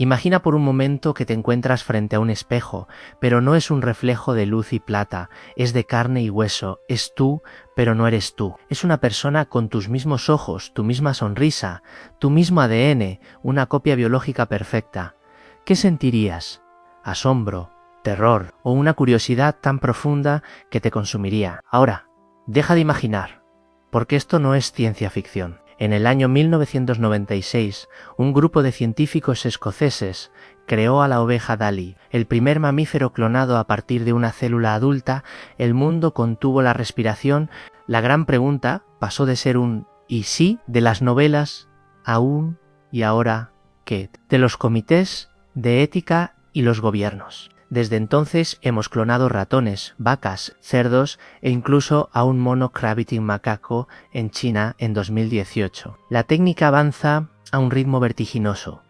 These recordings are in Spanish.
Imagina por un momento que te encuentras frente a un espejo, pero no es un reflejo de luz y plata, es de carne y hueso, es tú, pero no eres tú. Es una persona con tus mismos ojos, tu misma sonrisa, tu mismo ADN, una copia biológica perfecta. ¿Qué sentirías? ¿Asombro, terror o una curiosidad tan profunda que te consumiría? Ahora, deja de imaginar, porque esto no es ciencia ficción. En el año 1996, un grupo de científicos escoceses creó a la oveja Dolly, el primer mamífero clonado a partir de una célula adulta. El mundo contuvo la respiración. La gran pregunta pasó de ser un ¿y sí? De las novelas a un ¿y ahora qué? De los comités de ética y los gobiernos. Desde entonces hemos clonado ratones, vacas, cerdos e incluso a un mono Gravity macaco en China en 2018. La técnica avanza a un ritmo vertiginoso.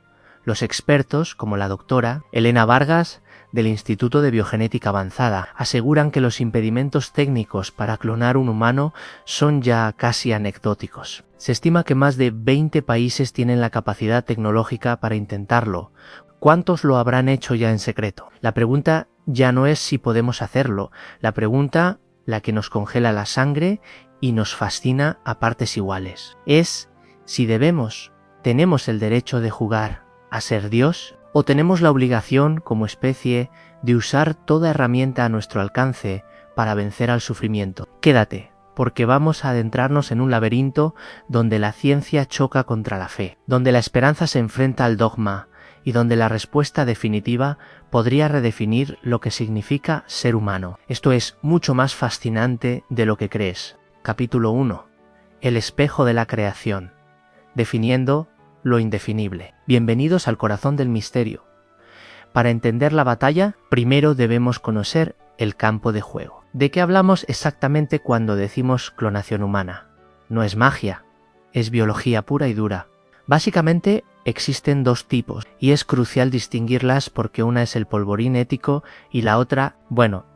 Los expertos, como la doctora Elena Vargas, del Instituto de Biogenética Avanzada, aseguran que los impedimentos técnicos para clonar un humano son ya casi anecdóticos. Se estima que más de 20 países tienen la capacidad tecnológica para intentarlo. ¿Cuántos lo habrán hecho ya en secreto? La pregunta ya no es si podemos hacerlo, la pregunta, la que nos congela la sangre y nos fascina a partes iguales, es si tenemos el derecho de jugar a ser Dios o tenemos la obligación como especie de usar toda herramienta a nuestro alcance para vencer al sufrimiento. Quédate, porque vamos a adentrarnos en un laberinto donde la ciencia choca contra la fe, donde la esperanza se enfrenta al dogma, y donde la respuesta definitiva podría redefinir lo que significa ser humano. Esto es mucho más fascinante de lo que crees. Capítulo 1. El espejo de la creación. Definiendo lo indefinible. Bienvenidos al corazón del misterio. Para entender la batalla, primero debemos conocer el campo de juego. ¿De qué hablamos exactamente cuando decimos clonación humana? No es magia, es biología pura y dura. Básicamente, existen dos tipos, y es crucial distinguirlas porque una es el polvorín ético y la otra,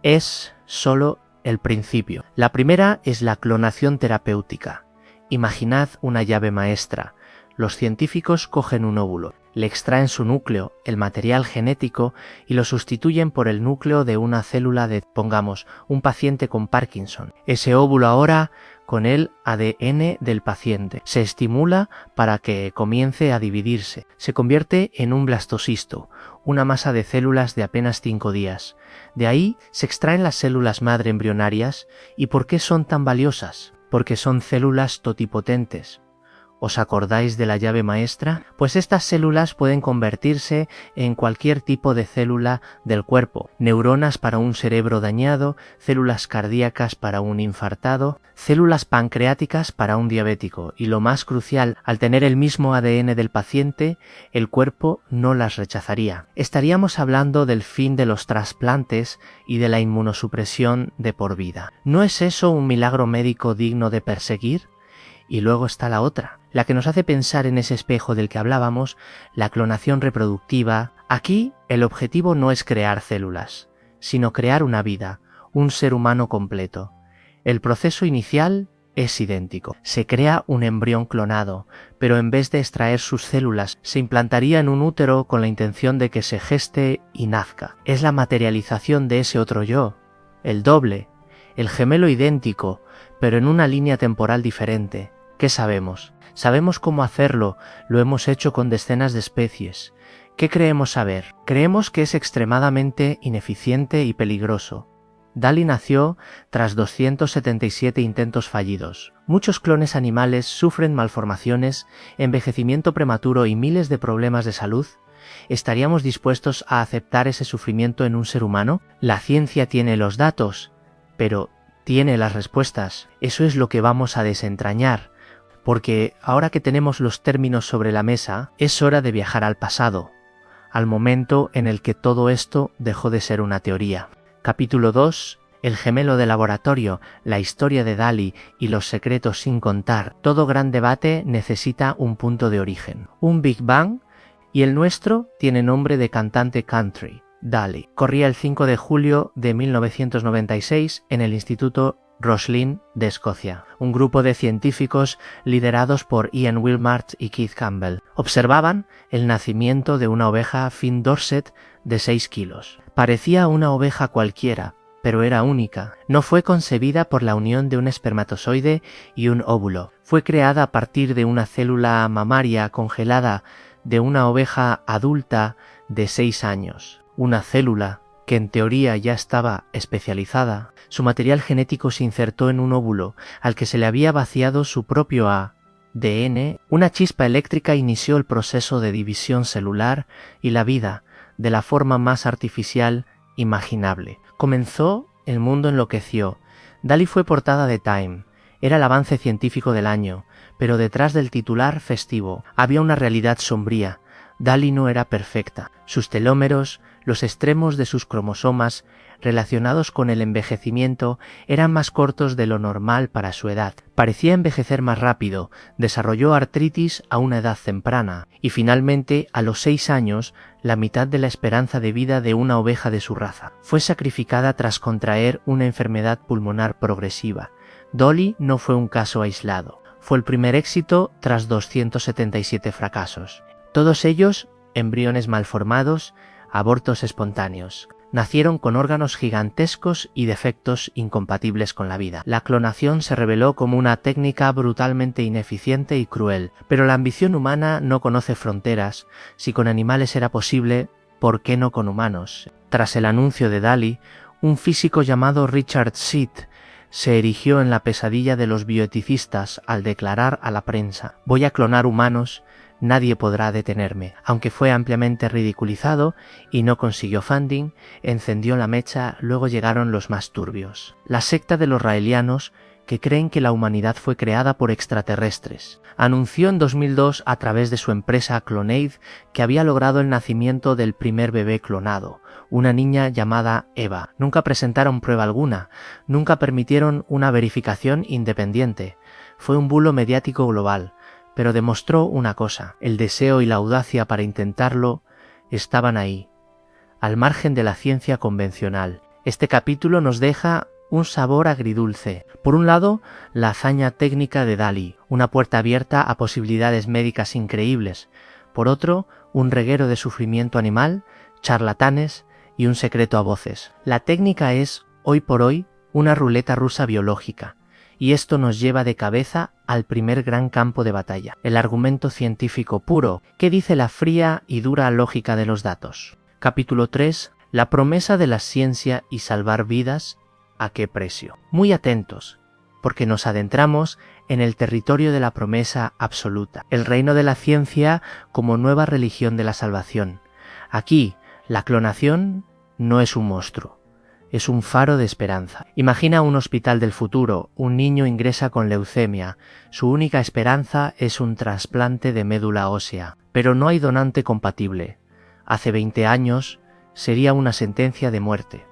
es solo el principio. La primera es la clonación terapéutica. Imaginad una llave maestra. Los científicos cogen un óvulo, le extraen su núcleo, el material genético, y lo sustituyen por el núcleo de una célula de, pongamos, un paciente con Parkinson. Ese óvulo ahora con el ADN del paciente. Se estimula para que comience a dividirse. Se convierte en un blastocisto, una masa de células de apenas 5 días. De ahí se extraen las células madre embrionarias. ¿Y por qué son tan valiosas? Porque son células totipotentes. ¿Os acordáis de la llave maestra? Pues estas células pueden convertirse en cualquier tipo de célula del cuerpo. Neuronas para un cerebro dañado, células cardíacas para un infartado, células pancreáticas para un diabético. Y lo más crucial, al tener el mismo ADN del paciente, el cuerpo no las rechazaría. Estaríamos hablando del fin de los trasplantes y de la inmunosupresión de por vida. ¿No es eso un milagro médico digno de perseguir? Y luego está la otra, la que nos hace pensar en ese espejo del que hablábamos, la clonación reproductiva. Aquí el objetivo no es crear células, sino crear una vida, un ser humano completo. El proceso inicial es idéntico. Se crea un embrión clonado, pero en vez de extraer sus células, se implantaría en un útero con la intención de que se geste y nazca. Es la materialización de ese otro yo, el doble, el gemelo idéntico, pero en una línea temporal diferente. ¿Qué sabemos? Sabemos cómo hacerlo, lo hemos hecho con decenas de especies. ¿Qué creemos saber? Creemos que es extremadamente ineficiente y peligroso. Dolly nació tras 277 intentos fallidos. Muchos clones animales sufren malformaciones, envejecimiento prematuro y miles de problemas de salud. ¿Estaríamos dispuestos a aceptar ese sufrimiento en un ser humano? La ciencia tiene los datos, pero tiene las respuestas. Eso es lo que vamos a desentrañar, porque ahora que tenemos los términos sobre la mesa, es hora de viajar al pasado, al momento en el que todo esto dejó de ser una teoría. Capítulo 2. El gemelo de laboratorio, la historia de Dolly y los secretos sin contar. Todo gran debate necesita un punto de origen, un Big Bang, y el nuestro tiene nombre de cantante country. Dali. Corría el 5 de julio de 1996 en el Instituto Roslin de Escocia. Un grupo de científicos liderados por Ian Wilmart y Keith Campbell observaban el nacimiento de una oveja Finn Dorset de 6 kilos. Parecía una oveja cualquiera, pero era única. No fue concebida por la unión de un espermatozoide y un óvulo. Fue creada a partir de una célula mamaria congelada de una oveja adulta de 6 años. Una célula que en teoría ya estaba especializada. Su material genético se insertó en un óvulo al que se le había vaciado su propio ADN. Una chispa eléctrica inició el proceso de división celular y la vida de la forma más artificial imaginable. Comenzó, el mundo enloqueció. Dali fue portada de Time. Era el avance científico del año, pero detrás del titular festivo había una realidad sombría. Dali no era perfecta. Sus telómeros, los extremos de sus cromosomas relacionados con el envejecimiento eran más cortos de lo normal para su edad. Parecía envejecer más rápido, desarrolló artritis a una edad temprana y finalmente, a los 6 años, la mitad de la esperanza de vida de una oveja de su raza. Fue sacrificada tras contraer una enfermedad pulmonar progresiva. Dolly no fue un caso aislado. Fue el primer éxito tras 277 fracasos. Todos ellos embriones malformados, abortos espontáneos. Nacieron con órganos gigantescos y defectos incompatibles con la vida. La clonación se reveló como una técnica brutalmente ineficiente y cruel, pero la ambición humana no conoce fronteras. Si con animales era posible, ¿por qué no con humanos? Tras el anuncio de Dali, un físico llamado Richard Seed se erigió en la pesadilla de los bioeticistas al declarar a la prensa: «Voy a clonar humanos, nadie podrá detenerme». Aunque fue ampliamente ridiculizado y no consiguió funding, encendió la mecha. Luego llegaron los más turbios. La secta de los raelianos, que creen que la humanidad fue creada por extraterrestres. Anunció en 2002 a través de su empresa Clonaid que había logrado el nacimiento del primer bebé clonado, una niña llamada Eva. Nunca presentaron prueba alguna, nunca permitieron una verificación independiente. Fue un bulo mediático global, pero demostró una cosa: el deseo y la audacia para intentarlo estaban ahí, al margen de la ciencia convencional. Este capítulo nos deja un sabor agridulce. Por un lado, la hazaña técnica de Dali, una puerta abierta a posibilidades médicas increíbles. Por otro, un reguero de sufrimiento animal, charlatanes y un secreto a voces. La técnica es, hoy por hoy, una ruleta rusa biológica. Y esto nos lleva de cabeza al primer gran campo de batalla, el argumento científico puro. ¿Qué dice la fría y dura lógica de los datos? Capítulo 3. La promesa de la ciencia y salvar vidas. ¿A qué precio? Muy atentos, porque nos adentramos en el territorio de la promesa absoluta, el reino de la ciencia como nueva religión de la salvación. Aquí, la clonación no es un monstruo, es un faro de esperanza. Imagina un hospital del futuro. Un niño ingresa con leucemia. Su única esperanza es un trasplante de médula ósea, pero no hay donante compatible. Hace 20 años sería una sentencia de muerte.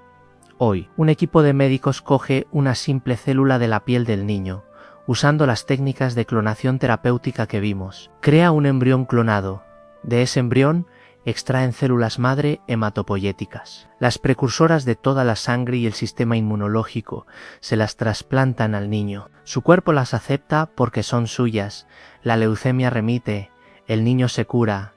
Hoy, un equipo de médicos coge una simple célula de la piel del niño, usando las técnicas de clonación terapéutica que vimos. Crea un embrión clonado. De ese embrión extraen células madre hematopoyéticas, las precursoras de toda la sangre y el sistema inmunológico. Se las trasplantan al niño. Su cuerpo las acepta porque son suyas. La leucemia remite. El niño se cura.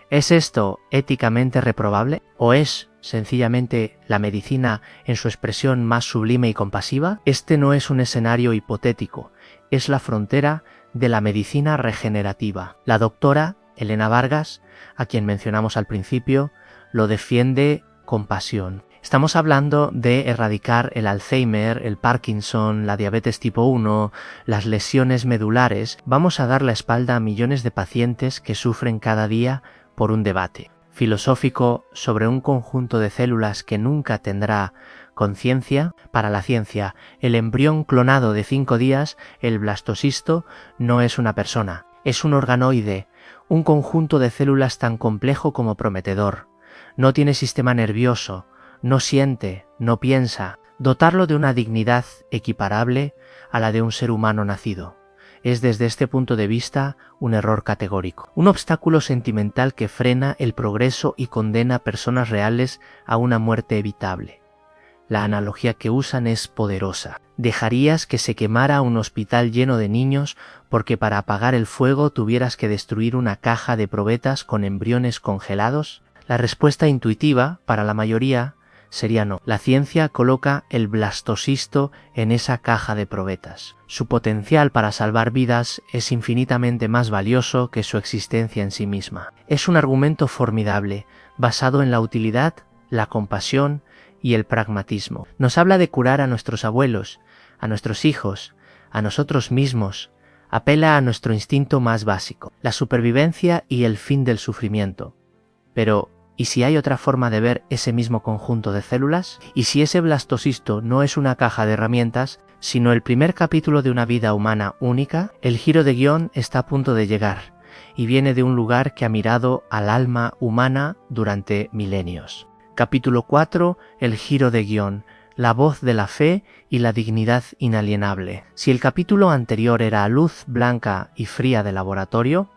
¿Es esto éticamente reprobable? ¿O es sencillamente la medicina en su expresión más sublime y compasiva? Este no es un escenario hipotético, es la frontera de la medicina regenerativa. La doctora Elena Vargas, a quien mencionamos al principio, lo defiende con pasión. Estamos hablando de erradicar el Alzheimer, el Parkinson, la diabetes tipo 1, las lesiones medulares. Vamos a dar la espalda a millones de pacientes que sufren cada día por un debate filosófico sobre un conjunto de células que nunca tendrá conciencia. Para la ciencia, el embrión clonado de 5 días, el blastocisto, no es una persona, es un organoide, un conjunto de células tan complejo como prometedor. No tiene sistema nervioso, no siente, no piensa. Dotarlo de una dignidad equiparable a la de un ser humano nacido. es desde este punto de vista un error categórico. Un obstáculo sentimental que frena el progreso y condena a personas reales a una muerte evitable. La analogía que usan es poderosa. ¿Dejarías que se quemara un hospital lleno de niños porque para apagar el fuego tuvieras que destruir una caja de probetas con embriones congelados? La respuesta intuitiva, para la mayoría, sería no. La ciencia coloca el blastocisto en esa caja de probetas. Su potencial para salvar vidas es infinitamente más valioso que su existencia en sí misma. Es un argumento formidable, basado en la utilidad, la compasión y el pragmatismo. Nos habla de curar a nuestros abuelos, a nuestros hijos, a nosotros mismos. Apela a nuestro instinto más básico, la supervivencia y el fin del sufrimiento. Pero, ¿y si hay otra forma de ver ese mismo conjunto de células? ¿Y si ese blastocisto no es una caja de herramientas, sino el primer capítulo de una vida humana única? El giro de guión está a punto de llegar, y viene de un lugar que ha mirado al alma humana durante milenios. Capítulo 4, el giro de guión, la voz de la fe y la dignidad inalienable. Si el capítulo anterior era luz blanca y fría de laboratorio,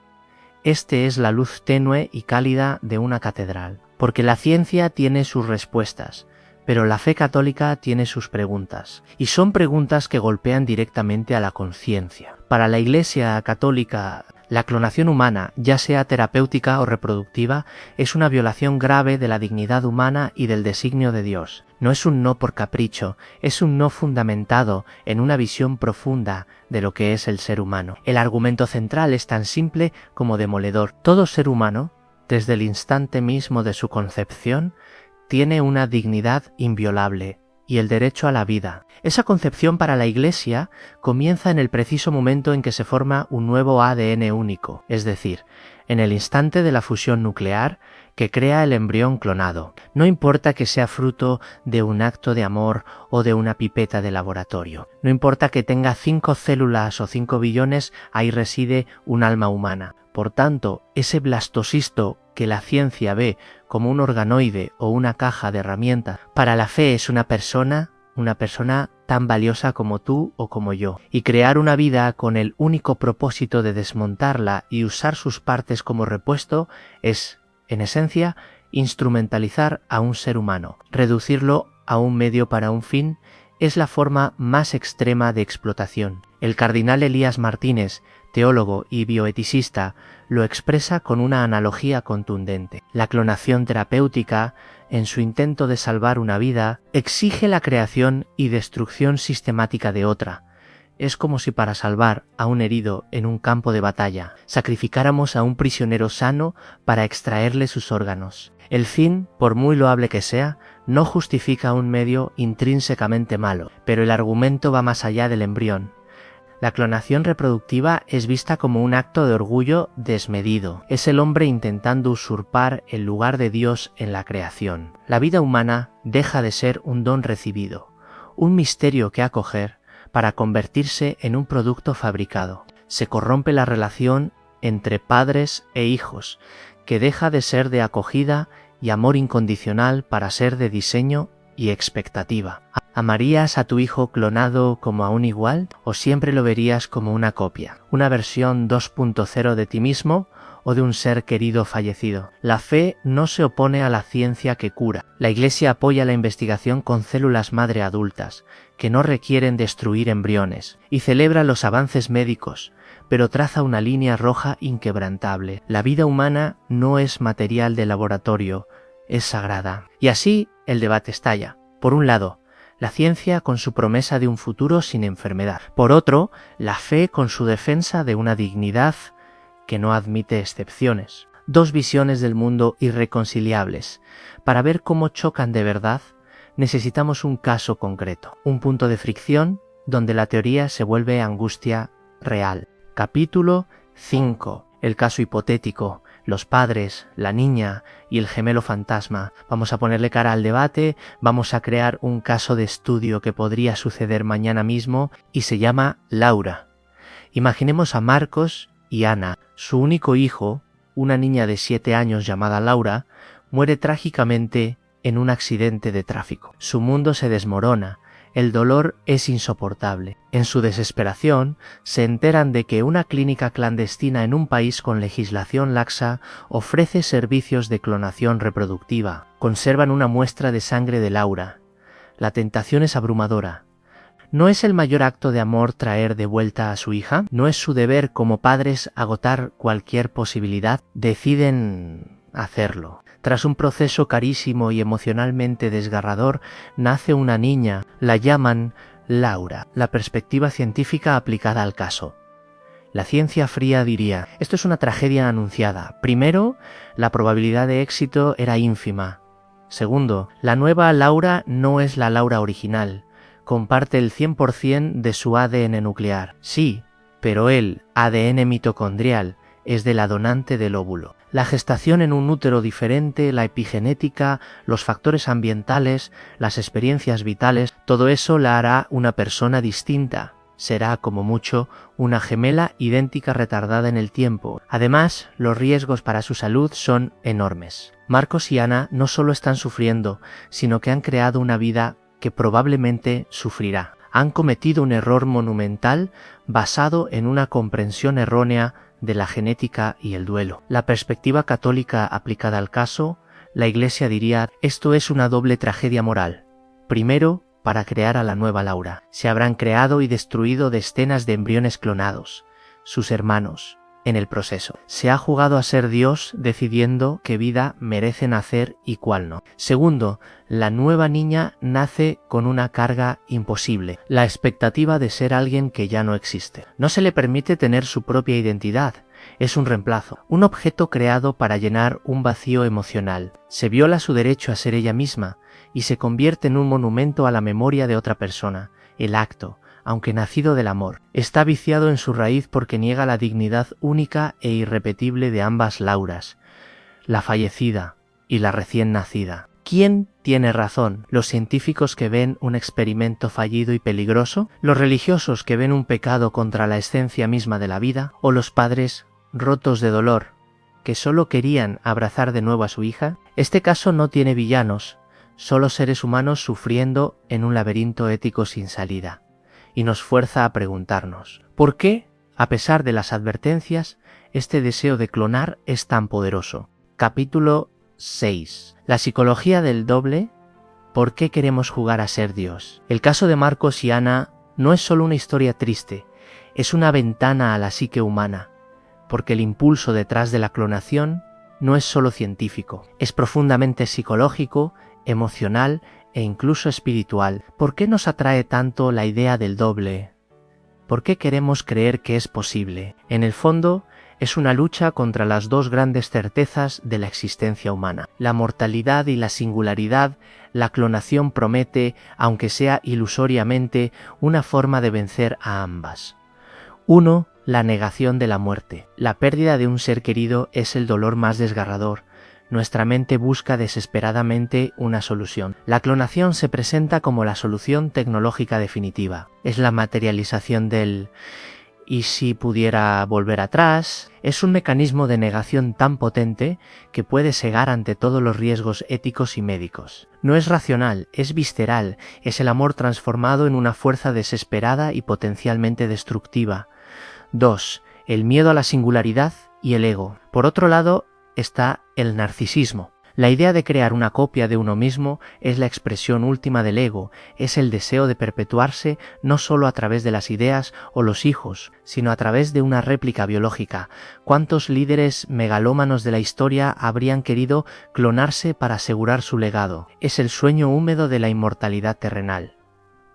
este es la luz tenue y cálida de una catedral, porque la ciencia tiene sus respuestas, pero la fe católica tiene sus preguntas, y son preguntas que golpean directamente a la conciencia. Para la Iglesia católica, la clonación humana, ya sea terapéutica o reproductiva, es una violación grave de la dignidad humana y del designio de Dios. No es un no por capricho, es un no fundamentado en una visión profunda de lo que es el ser humano. El argumento central es tan simple como demoledor. Todo ser humano, desde el instante mismo de su concepción, tiene una dignidad inviolable y el derecho a la vida. Esa concepción para la Iglesia comienza en el preciso momento en que se forma un nuevo ADN único, es decir, en el instante de la fusión nuclear que crea el embrión clonado. No importa que sea fruto de un acto de amor o de una pipeta de laboratorio. No importa que tenga 5 células o 5 billones, ahí reside un alma humana. Por tanto, ese blastocisto que la ciencia ve como un organoide o una caja de herramientas, para la fe es una persona tan valiosa como tú o como yo, y crear una vida con el único propósito de desmontarla y usar sus partes como repuesto es, en esencia, instrumentalizar a un ser humano. Reducirlo a un medio para un fin es la forma más extrema de explotación. El cardenal Elías Martínez, teólogo y bioeticista, lo expresa con una analogía contundente. La clonación terapéutica, en su intento de salvar una vida, exige la creación y destrucción sistemática de otra. Es como si para salvar a un herido en un campo de batalla, sacrificáramos a un prisionero sano para extraerle sus órganos. El fin, por muy loable que sea, no justifica un medio intrínsecamente malo, pero el argumento va más allá del embrión. La clonación reproductiva es vista como un acto de orgullo desmedido. Es el hombre intentando usurpar el lugar de Dios en la creación. La vida humana deja de ser un don recibido, un misterio que acoger, para convertirse en un producto fabricado. Se corrompe la relación entre padres e hijos, que deja de ser de acogida y amor incondicional para ser de diseño y expectativa. ¿Amarías a tu hijo clonado como a un igual o siempre lo verías como una copia, una versión 2.0 de ti mismo o de un ser querido fallecido? La fe no se opone a la ciencia que cura. La Iglesia apoya la investigación con células madre adultas, que no requieren destruir embriones, y celebra los avances médicos, pero traza una línea roja inquebrantable. La vida humana no es material de laboratorio, es sagrada. Y así el debate estalla. Por un lado, la ciencia con su promesa de un futuro sin enfermedad. Por otro, la fe con su defensa de una dignidad que no admite excepciones. Dos visiones del mundo irreconciliables. Para ver cómo chocan de verdad, necesitamos un caso concreto, un punto de fricción donde la teoría se vuelve angustia real. Capítulo 5. El caso hipotético. Los padres, la niña y el gemelo fantasma. Vamos a ponerle cara al debate, vamos a crear un caso de estudio que podría suceder mañana mismo y se llama Laura. Imaginemos a Marcos y Ana. Su único hijo, una niña de 7 años llamada Laura, muere trágicamente en un accidente de tráfico. Su mundo se desmorona. El dolor es insoportable. En su desesperación, se enteran de que una clínica clandestina en un país con legislación laxa ofrece servicios de clonación reproductiva. Conservan una muestra de sangre de Laura. La tentación es abrumadora. ¿No es el mayor acto de amor traer de vuelta a su hija? ¿No es su deber como padres agotar cualquier posibilidad? Deciden hacerlo. Tras un proceso carísimo y emocionalmente desgarrador, nace una niña. La llaman Laura. La perspectiva científica aplicada al caso. La ciencia fría diría, esto es una tragedia anunciada. Primero, la probabilidad de éxito era ínfima. Segundo, la nueva Laura no es la Laura original. Comparte el 100% de su ADN nuclear. Sí, pero el ADN mitocondrial es de la donante del óvulo. La gestación en un útero diferente, la epigenética, los factores ambientales, las experiencias vitales, todo eso la hará una persona distinta. Será, como mucho, una gemela idéntica retardada en el tiempo. Además, los riesgos para su salud son enormes. Marcos y Ana no solo están sufriendo, sino que han creado una vida que probablemente sufrirá. Han cometido un error monumental basado en una comprensión errónea de la genética y el duelo. La perspectiva católica aplicada al caso, la Iglesia diría, esto es una doble tragedia moral. Primero, para crear a la nueva Laura. Se habrán creado y destruido decenas de embriones clonados, sus hermanos, en el proceso. Se ha jugado a ser Dios decidiendo qué vida merece nacer y cuál no. Segundo, la nueva niña nace con una carga imposible, la expectativa de ser alguien que ya no existe. No se le permite tener su propia identidad, es un reemplazo, un objeto creado para llenar un vacío emocional. Se viola su derecho a ser ella misma y se convierte en un monumento a la memoria de otra persona, el acto, aunque nacido del amor. Está viciado en su raíz porque niega la dignidad única e irrepetible de ambas Lauras, la fallecida y la recién nacida. ¿Quién tiene razón? ¿Los científicos que ven un experimento fallido y peligroso? ¿Los religiosos que ven un pecado contra la esencia misma de la vida? ¿O los padres rotos de dolor que solo querían abrazar de nuevo a su hija? Este caso no tiene villanos, solo seres humanos sufriendo en un laberinto ético sin salida. Y nos fuerza a preguntarnos, ¿por qué, a pesar de las advertencias, este deseo de clonar es tan poderoso? Capítulo 6. La psicología del doble. ¿Por qué queremos jugar a ser Dios? El caso de Marcos y Ana no es solo una historia triste, es una ventana a la psique humana, porque el impulso detrás de la clonación no es solo científico, es profundamente psicológico, emocional e incluso espiritual. ¿Por qué nos atrae tanto la idea del doble? ¿Por qué queremos creer que es posible? En el fondo, es una lucha contra las dos grandes certezas de la existencia humana, la mortalidad y la singularidad. La clonación promete, aunque sea ilusoriamente, una forma de vencer a ambas. 1. La negación de la muerte. La pérdida de un ser querido es el dolor más desgarrador. Nuestra mente busca desesperadamente una solución. La clonación se presenta como la solución tecnológica definitiva. Es la materialización del «y si pudiera volver atrás». Es un mecanismo de negación tan potente que puede cegar ante todos los riesgos éticos y médicos. No es racional, es visceral, es el amor transformado en una fuerza desesperada y potencialmente destructiva. 2. El miedo a la singularidad y el ego. Por otro lado, está el narcisismo. La idea de crear una copia de uno mismo es la expresión última del ego, es el deseo de perpetuarse no solo a través de las ideas o los hijos, sino a través de una réplica biológica. ¿Cuántos líderes megalómanos de la historia habrían querido clonarse para asegurar su legado? Es el sueño húmedo de la inmortalidad terrenal.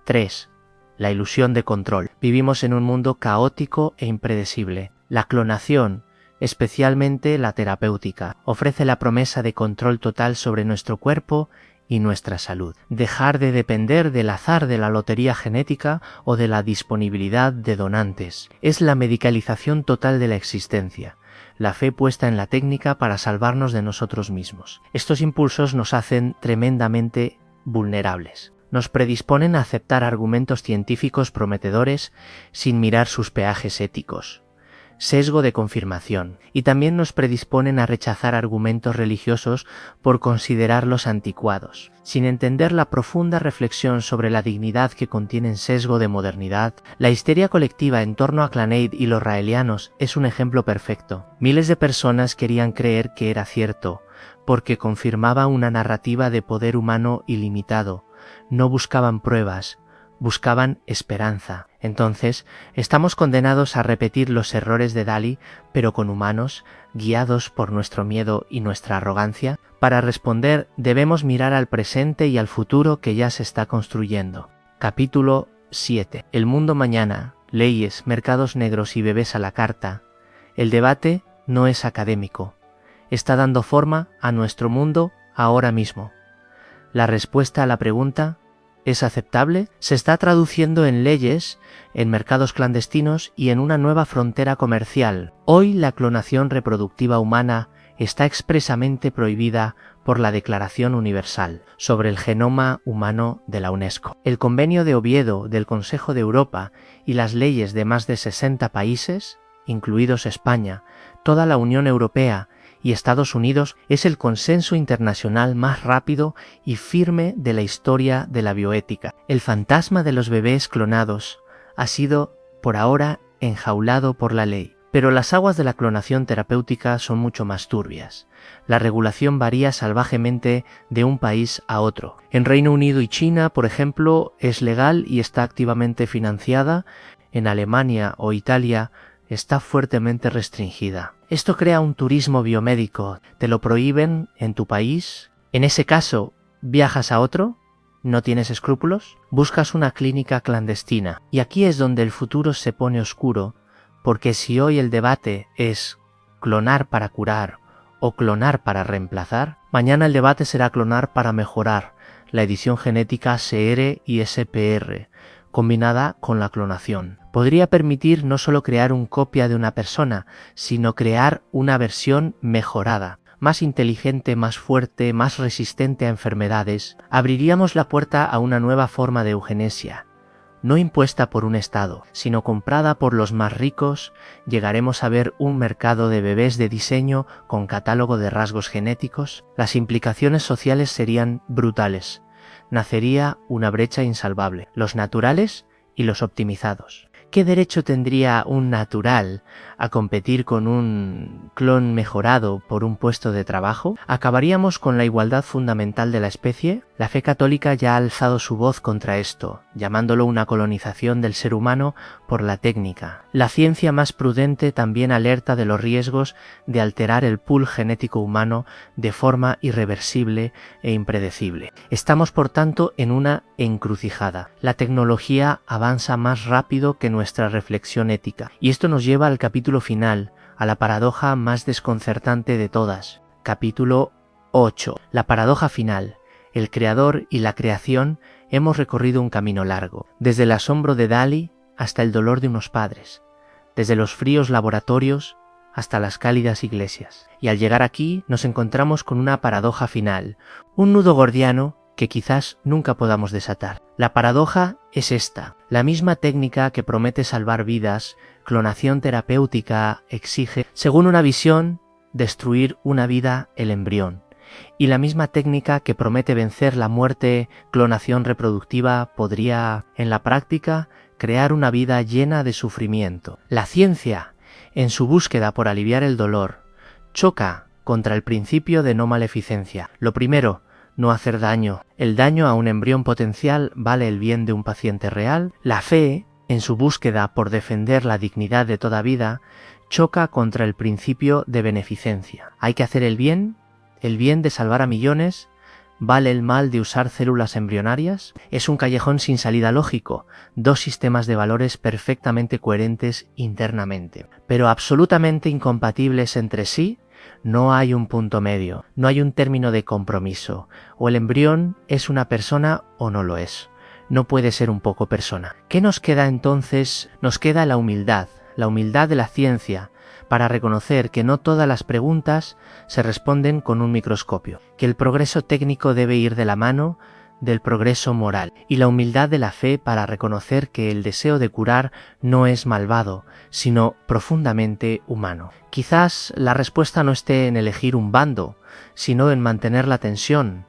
3. La ilusión de control. Vivimos en un mundo caótico e impredecible. La clonación, especialmente la terapéutica, ofrece la promesa de control total sobre nuestro cuerpo y nuestra salud. Dejar de depender del azar de la lotería genética o de la disponibilidad de donantes. Es la medicalización total de la existencia, la fe puesta en la técnica para salvarnos de nosotros mismos. Estos impulsos nos hacen tremendamente vulnerables. Nos predisponen a aceptar argumentos científicos prometedores sin mirar sus peajes éticos. sesgo de confirmación, y también nos predisponen a rechazar argumentos religiosos por considerarlos anticuados. Sin entender la profunda reflexión sobre la dignidad que contienen sesgo de modernidad, la histeria colectiva en torno a Clannad y los raelianos es un ejemplo perfecto. Miles de personas querían creer que era cierto, porque confirmaba una narrativa de poder humano ilimitado. No buscaban pruebas, buscaban esperanza. Entonces, estamos condenados a repetir los errores de Dalí, pero con humanos, guiados por nuestro miedo y nuestra arrogancia. Para responder, debemos mirar al presente y al futuro que ya se está construyendo. Capítulo 7. El mundo mañana, leyes, mercados negros y bebés a la carta. El debate no es académico. Está dando forma a nuestro mundo ahora mismo. La respuesta a la pregunta ¿es aceptable? Se está traduciendo en leyes, en mercados clandestinos y en una nueva frontera comercial. Hoy la clonación reproductiva humana está expresamente prohibida por la Declaración Universal sobre el Genoma Humano de la UNESCO. El Convenio de Oviedo del Consejo de Europa y las leyes de más de 60 países, incluidos España, toda la Unión Europea y Estados Unidos, es el consenso internacional más rápido y firme de la historia de la bioética. El fantasma de los bebés clonados ha sido, por ahora, enjaulado por la ley. Pero las aguas de la clonación terapéutica son mucho más turbias. La regulación varía salvajemente de un país a otro. En Reino Unido y China, por ejemplo, es legal y está activamente financiada. En Alemania o Italia está fuertemente restringida. Esto crea un turismo biomédico. ¿Te lo prohíben en tu país? En ese caso, ¿viajas a otro? ¿No tienes escrúpulos? Buscas una clínica clandestina. Y aquí es donde el futuro se pone oscuro, porque si hoy el debate es clonar para curar o clonar para reemplazar, mañana el debate será clonar para mejorar, la edición genética CR y SPR, combinada con la clonación. Podría permitir no solo crear una copia de una persona, sino crear una versión mejorada, más inteligente, más fuerte, más resistente a enfermedades. Abriríamos la puerta a una nueva forma de eugenesia, no impuesta por un Estado, sino comprada por los más ricos. Llegaremos a ver un mercado de bebés de diseño con catálogo de rasgos genéticos. Las implicaciones sociales serían brutales. Nacería una brecha insalvable, los naturales y los optimizados. ¿Qué derecho tendría un natural a competir con un clon mejorado por un puesto de trabajo? ¿Acabaríamos con la igualdad fundamental de la especie? La fe católica ya ha alzado su voz contra esto, llamándolo una colonización del ser humano por la técnica. La ciencia más prudente también alerta de los riesgos de alterar el pool genético humano de forma irreversible e impredecible. Estamos, por tanto, en una encrucijada. La tecnología avanza más rápido que nuestra reflexión ética. Y esto nos lleva al capítulo final, a la paradoja más desconcertante de todas. Capítulo 8. La paradoja final. El creador y la creación hemos recorrido un camino largo, desde el asombro de Dalí hasta el dolor de unos padres, desde los fríos laboratorios hasta las cálidas iglesias. Y al llegar aquí nos encontramos con una paradoja final, un nudo gordiano que quizás nunca podamos desatar. La paradoja es esta: la misma técnica que promete salvar vidas, clonación terapéutica, exige, según una visión, destruir una vida, el embrión. Y la misma técnica que promete vencer la muerte, clonación reproductiva, podría, en la práctica, crear una vida llena de sufrimiento. La ciencia, en su búsqueda por aliviar el dolor, choca contra el principio de no maleficencia. Lo primero, no hacer daño. El daño a un embrión potencial vale el bien de un paciente real. La fe, en su búsqueda por defender la dignidad de toda vida, choca contra el principio de beneficencia. Hay que hacer el bien de salvar a millones. ¿Vale el mal de usar células embrionarias? Es un callejón sin salida lógico, dos sistemas de valores perfectamente coherentes internamente, pero absolutamente incompatibles entre sí. No hay un punto medio, no hay un término de compromiso. O el embrión es una persona o no lo es. No puede ser un poco persona. ¿Qué nos queda entonces? Nos queda la humildad de la ciencia, para reconocer que no todas las preguntas se responden con un microscopio, que el progreso técnico debe ir de la mano del progreso moral y la humildad de la fe para reconocer que el deseo de curar no es malvado, sino profundamente humano. Quizás la respuesta no esté en elegir un bando, sino en mantener la tensión,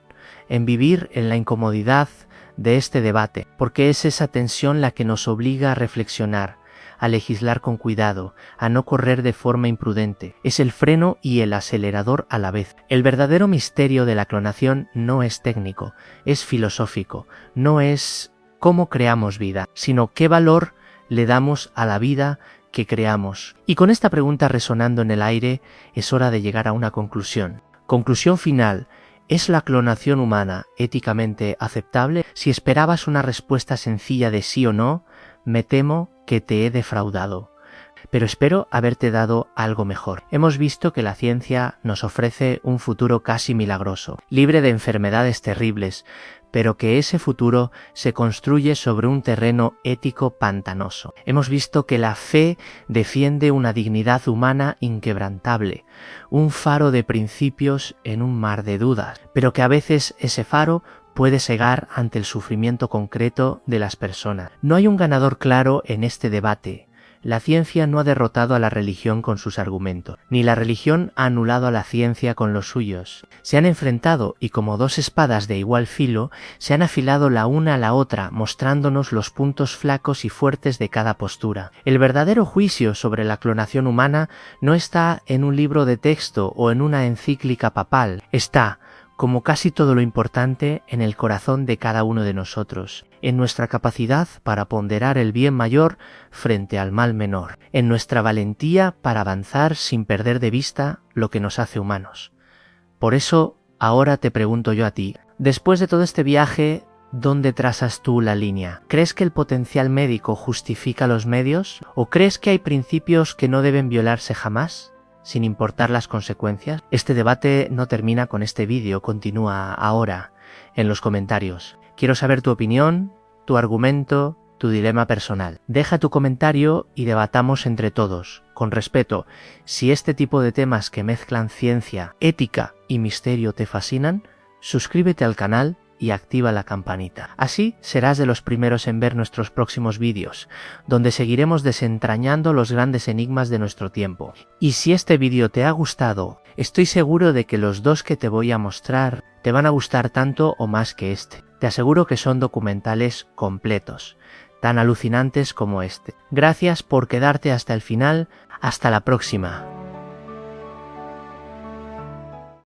en vivir en la incomodidad de este debate, porque es esa tensión la que nos obliga a reflexionar, a legislar con cuidado, a no correr de forma imprudente. Es el freno y el acelerador a la vez. El verdadero misterio de la clonación no es técnico, es filosófico, no es cómo creamos vida, sino qué valor le damos a la vida que creamos. Y con esta pregunta resonando en el aire, es hora de llegar a una conclusión. Conclusión final. ¿Es la clonación humana éticamente aceptable? Si esperabas una respuesta sencilla de sí o no, me temo que te he defraudado. Pero espero haberte dado algo mejor. Hemos visto que la ciencia nos ofrece un futuro casi milagroso, libre de enfermedades terribles, pero que ese futuro se construye sobre un terreno ético pantanoso. Hemos visto que la fe defiende una dignidad humana inquebrantable, un faro de principios en un mar de dudas, pero que a veces ese faro puede cegar ante el sufrimiento concreto de las personas. No hay un ganador claro en este debate. La ciencia no ha derrotado a la religión con sus argumentos, ni la religión ha anulado a la ciencia con los suyos. Se han enfrentado y como dos espadas de igual filo, se han afilado la una a la otra, mostrándonos los puntos flacos y fuertes de cada postura. El verdadero juicio sobre la clonación humana no está en un libro de texto o en una encíclica papal, está, como casi todo lo importante, en el corazón de cada uno de nosotros, en nuestra capacidad para ponderar el bien mayor frente al mal menor, en nuestra valentía para avanzar sin perder de vista lo que nos hace humanos. Por eso, ahora te pregunto yo a ti, después de todo este viaje, ¿dónde trazas tú la línea? ¿Crees que el potencial médico justifica los medios? ¿O crees que hay principios que no deben violarse jamás, sin importar las consecuencias? Este debate no termina con este vídeo, continúa ahora, en los comentarios. Quiero saber tu opinión, tu argumento, tu dilema personal. Deja tu comentario y debatamos entre todos, con respeto. Si este tipo de temas que mezclan ciencia, ética y misterio te fascinan, suscríbete al canal y activa la campanita. Así serás de los primeros en ver nuestros próximos vídeos, donde seguiremos desentrañando los grandes enigmas de nuestro tiempo. Y si este vídeo te ha gustado, estoy seguro de que los dos que te voy a mostrar te van a gustar tanto o más que este. Te aseguro que son documentales completos, tan alucinantes como este. Gracias por quedarte hasta el final. Hasta la próxima.